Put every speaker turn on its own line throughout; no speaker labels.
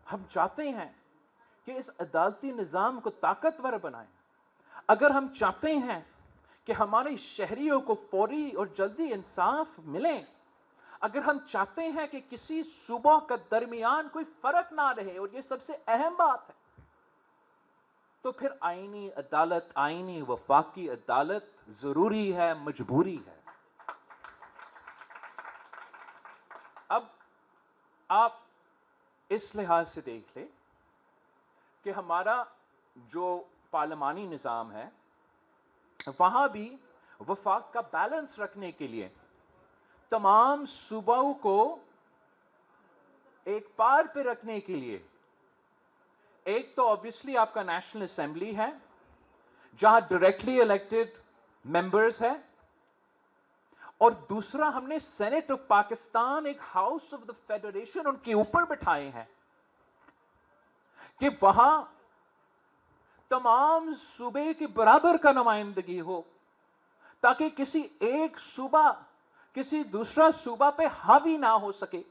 ہم چاہتے ہیں کہ اس عدالتی نظام کو طاقتور بنائیں، اگر ہم چاہتے ہیں کہ ہمارے شہریوں کو فوری اور جلدی انصاف ملے، اگر ہم چاہتے ہیں کہ کسی صوبہ کا درمیان کوئی فرق نہ رہے، اور یہ سب سے اہم بات ہے، تو پھر آئینی عدالت، آئینی وفاقی عدالت ضروری ہے، مجبوری ہے۔ اب آپ اس لحاظ سے دیکھ لیں کہ ہمارا جو پارلیمانی نظام ہے، وہاں بھی وفاق کا بیلنس رکھنے کے لیے تمام صوبوں کو ایک پار پہ رکھنے کے لیے ایک تو obviously آپ کا نیشنل اسمبلی ہے جہاں ڈائریکٹلی الیکٹڈ ممبرز ہیں، اور دوسرا ہم نے سینٹ آف پاکستان، ایک ہاؤس آف دا فیڈریشن ان کے اوپر بٹھائے ہیں کہ وہاں تمام صوبے کے برابر کا نمائندگی ہو، تاکہ کسی ایک صوبہ کسی دوسرا صوبہ پہ حاوی نہ ہو سکے۔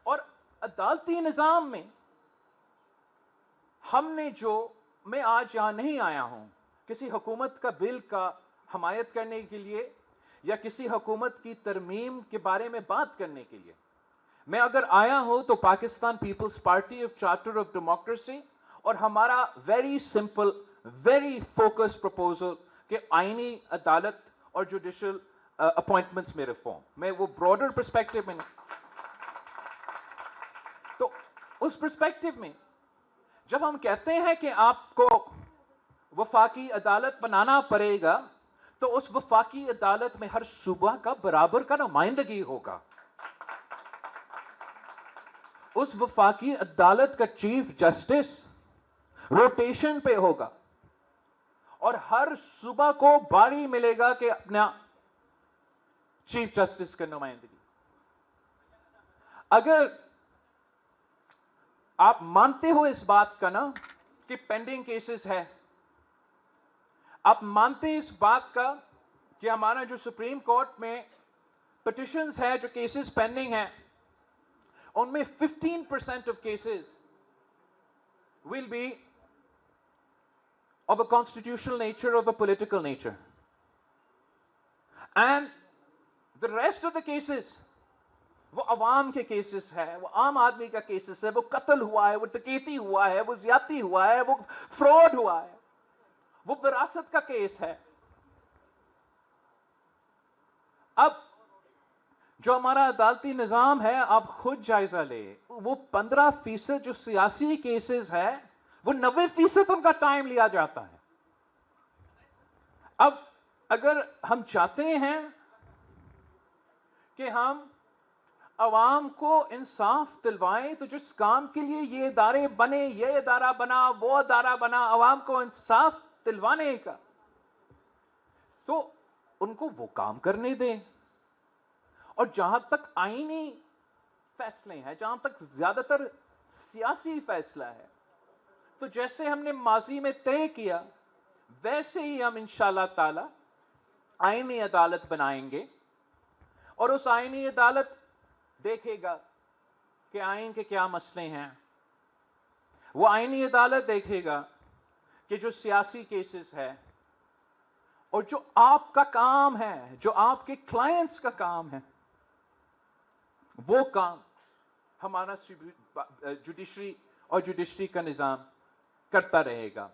اور عدالتی نظام میں ہم نے میں آج یہاں نہیں آیا ہوں کسی حکومت کا بل کا حمایت کرنے کے لیے یا کسی حکومت کی ترمیم کے بارے میں بات کرنے کے لیے۔ میں اگر آیا ہوں تو Pakistan Peoples Party of charter of democracy اور ہمارا very simple, very focus proposal کہ آئینی عدالت اور جوڈیشل اپوائنٹمنٹس میں ریفارم، میں وہ براڈر پرسپیکٹو میں نہیں۔ تو اس پرسپیکٹو میں جب ہم کہتے ہیں کہ آپ کو وفاقی عدالت بنانا پڑے گا، تو اس وفاقی عدالت میں ہر صوبہ کا برابر کا نمائندگی ہوگا۔ اس وفاقی عدالت کا چیف جسٹس روٹیشن پہ ہوگا، اور ہر صوبہ کو باری ملے گا کہ اپنا چیف جسٹس کا نمائندگی۔ اگر آپ مانتے ہو اس بات کا نا کہ پینڈنگ کیسز ہے، آپ مانتے اس بات کا کہ ہمارا جو سپریم کورٹ میں پٹیشنز ہے، جو کیسز پینڈنگ ہیں، ان میں 15% of cases will be of a constitutional nature, of a political nature. And the rest of the cases وہ عوام کے کیسز ہے، وہ عام آدمی کا کیسز ہے، وہ قتل ہوا ہے، وہ ڈکیتی ہوا ہے، وہ زیادتی ہوا ہے، وہ فراڈ ہوا ہے، وہ وراثت کا کیس ہے۔ اب جو ہمارا عدالتی نظام ہے، آپ خود جائزہ لے، وہ 15% جو سیاسی کیسز ہے، وہ 90% ان کا ٹائم لیا جاتا ہے۔ اب اگر ہم چاہتے ہیں کہ ہم عوام کو انصاف دلوائیں، تو جس کام کے لیے یہ ادارے بنے، یہ ادارہ بنا، وہ ادارہ بنا، عوام کو انصاف دلوانے کا، تو ان کو وہ کام کرنے دیں۔ اور جہاں تک آئینی فیصلے ہیں، جہاں تک زیادہ تر سیاسی فیصلہ ہے، تو جیسے ہم نے ماضی میں طے کیا ویسے ہی ہم انشاءاللہ تعالی آئینی عدالت بنائیں گے، اور اس آئینی عدالت دیکھے گا کہ آئین کے کیا مسئلے ہیں۔ وہ آئینی عدالت دیکھے گا کہ جو سیاسی کیسز ہے اور جو آپ کا کام ہے، جو آپ کے کلائنٹس کا کام ہے، وہ کام ہمارا جوڈیشری اور جوڈیشری کا نظام کرتا رہے گا۔